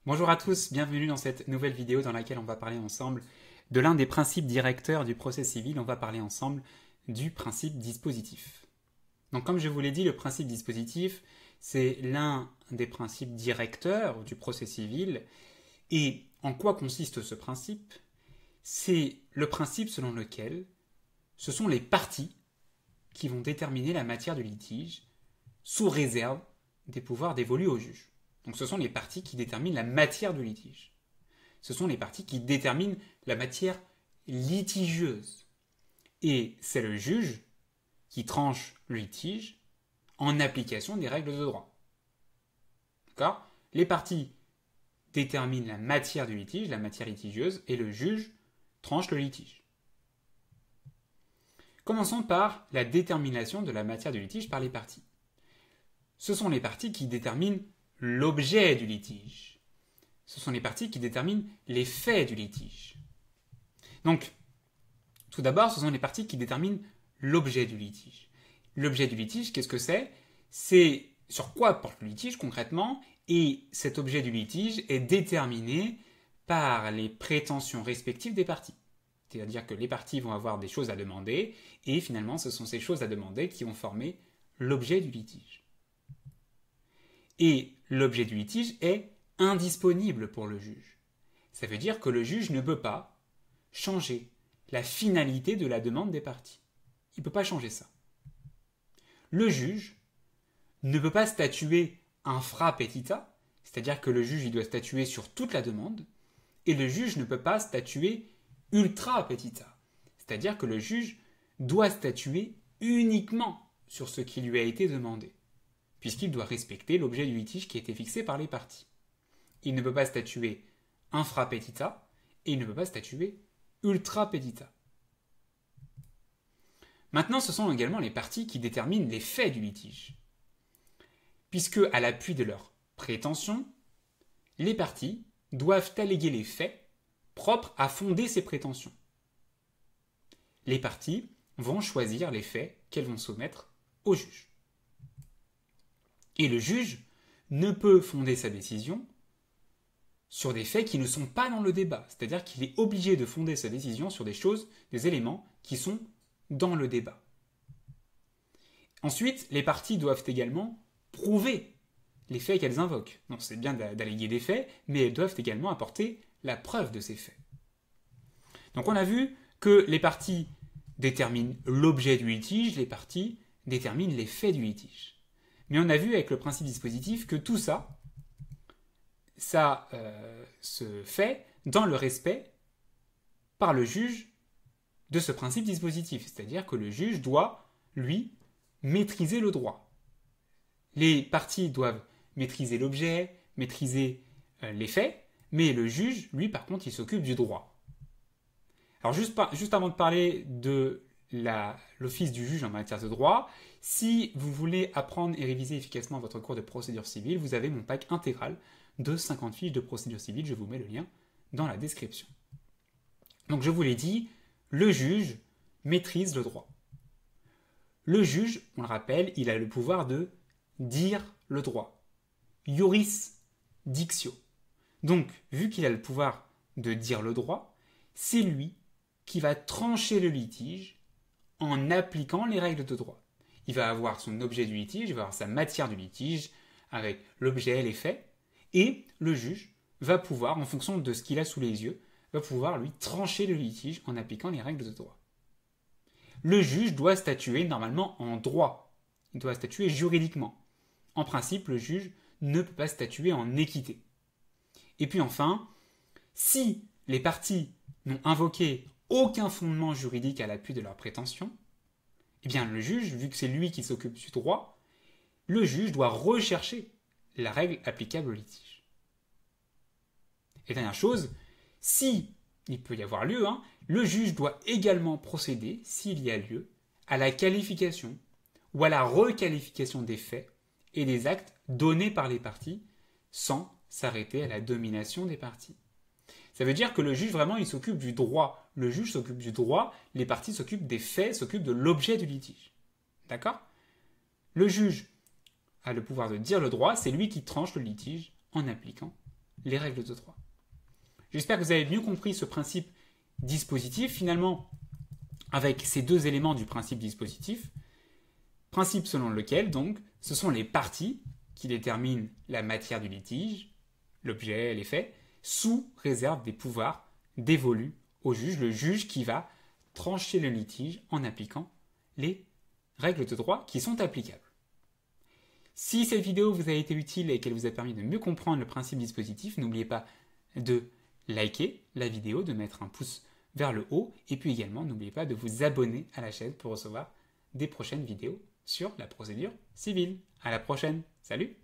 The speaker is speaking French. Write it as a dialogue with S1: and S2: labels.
S1: Bonjour à tous, bienvenue dans cette nouvelle vidéo dans laquelle on va parler ensemble de l'un des principes directeurs du procès civil. On va parler ensemble du principe dispositif. Donc comme je vous l'ai dit, le principe dispositif, c'est l'un des principes directeurs du procès civil. Et en quoi consiste ce principe? C'est le principe selon lequel ce sont les parties qui vont déterminer la matière du litige sous réserve des pouvoirs dévolus au juge. Donc ce sont les parties qui déterminent la matière du litige. Ce sont les parties qui déterminent la matière litigieuse. Et c'est le juge qui tranche le litige en application des règles de droit. D'accord? Les parties déterminent la matière du litige, la matière litigieuse, et le juge tranche le litige. Commençons par la détermination de la matière du litige par les parties. Ce sont les parties qui déterminent l'objet du litige. Ce sont les parties qui déterminent les faits du litige. Donc, tout d'abord, ce sont les parties qui déterminent l'objet du litige. L'objet du litige, qu'est-ce que c'est? C'est sur quoi porte le litige concrètement, et cet objet du litige est déterminé par les prétentions respectives des parties. C'est-à-dire que les parties vont avoir des choses à demander, et finalement, ce sont ces choses à demander qui vont former l'objet du litige. Et l'objet du litige est indisponible pour le juge. Ça veut dire que le juge ne peut pas changer la finalité de la demande des parties. Il ne peut pas changer ça. Le juge ne peut pas statuer infra petita, c'est-à-dire que le juge il doit statuer sur toute la demande, et le juge ne peut pas statuer ultra petita, c'est-à-dire que le juge doit statuer uniquement sur ce qui lui a été demandé, puisqu'il doit respecter l'objet du litige qui a été fixé par les parties. Il ne peut pas statuer infra petita et il ne peut pas statuer ultra petita. Maintenant, ce sont également les parties qui déterminent les faits du litige, puisque, à l'appui de leurs prétentions, les parties doivent alléguer les faits propres à fonder ces prétentions. Les parties vont choisir les faits qu'elles vont soumettre au juge. Et le juge ne peut fonder sa décision sur des faits qui ne sont pas dans le débat. C'est-à-dire qu'il est obligé de fonder sa décision sur des choses, des éléments qui sont dans le débat. Ensuite, les parties doivent également prouver les faits qu'elles invoquent. Non, c'est bien d'alléguer des faits, mais elles doivent également apporter la preuve de ces faits. Donc on a vu que les parties déterminent l'objet du litige, les parties déterminent les faits du litige. Mais on a vu avec le principe dispositif que tout ça, se fait dans le respect par le juge de ce principe dispositif. C'est-à-dire que le juge doit, lui, maîtriser le droit. Les parties doivent maîtriser l'objet, maîtriser les faits, mais le juge, lui, par contre, il s'occupe du droit. Alors juste avant de parler de l'office du juge en matière de droit, si vous voulez apprendre et réviser efficacement votre cours de procédure civile, vous avez mon pack intégral de 50 fiches de procédure civile, je vous mets le lien dans la description. Donc je vous l'ai dit, le juge maîtrise le droit. Le juge, on le rappelle, il a le pouvoir de dire le droit. Iuris dictio. Donc, vu qu'il a le pouvoir de dire le droit, c'est lui qui va trancher le litige en appliquant les règles de droit. Il va avoir son objet du litige, il va avoir sa matière du litige, avec l'objet, les faits, et le juge va pouvoir, en fonction de ce qu'il a sous les yeux, va pouvoir lui trancher le litige en appliquant les règles de droit. Le juge doit statuer normalement en droit, il doit statuer juridiquement. En principe, le juge ne peut pas statuer en équité. Et puis enfin, si les parties n'ont invoqué aucun fondement juridique à l'appui de leurs prétentions, eh bien le juge, vu que c'est lui qui s'occupe du droit, le juge doit rechercher la règle applicable au litige. Et dernière chose, si il peut y avoir lieu, le juge doit également procéder, s'il y a lieu, à la qualification ou à la requalification des faits et des actes donnés par les parties sans s'arrêter à la domination des parties. Ça veut dire que le juge, vraiment, il s'occupe du droit. Le juge s'occupe du droit, les parties s'occupent des faits, s'occupent de l'objet du litige. D'accord? Le juge a le pouvoir de dire le droit, c'est lui qui tranche le litige en appliquant les règles de droit. J'espère que vous avez mieux compris ce principe dispositif. Finalement, avec ces deux éléments du principe dispositif, principe selon lequel, donc, ce sont les parties qui déterminent la matière du litige, l'objet, les faits, sous réserve des pouvoirs dévolus au juge, le juge qui va trancher le litige en appliquant les règles de droit qui sont applicables. Si cette vidéo vous a été utile et qu'elle vous a permis de mieux comprendre le principe dispositif, n'oubliez pas de liker la vidéo, de mettre un pouce vers le haut, et puis également n'oubliez pas de vous abonner à la chaîne pour recevoir des prochaines vidéos sur la procédure civile. À la prochaine, salut!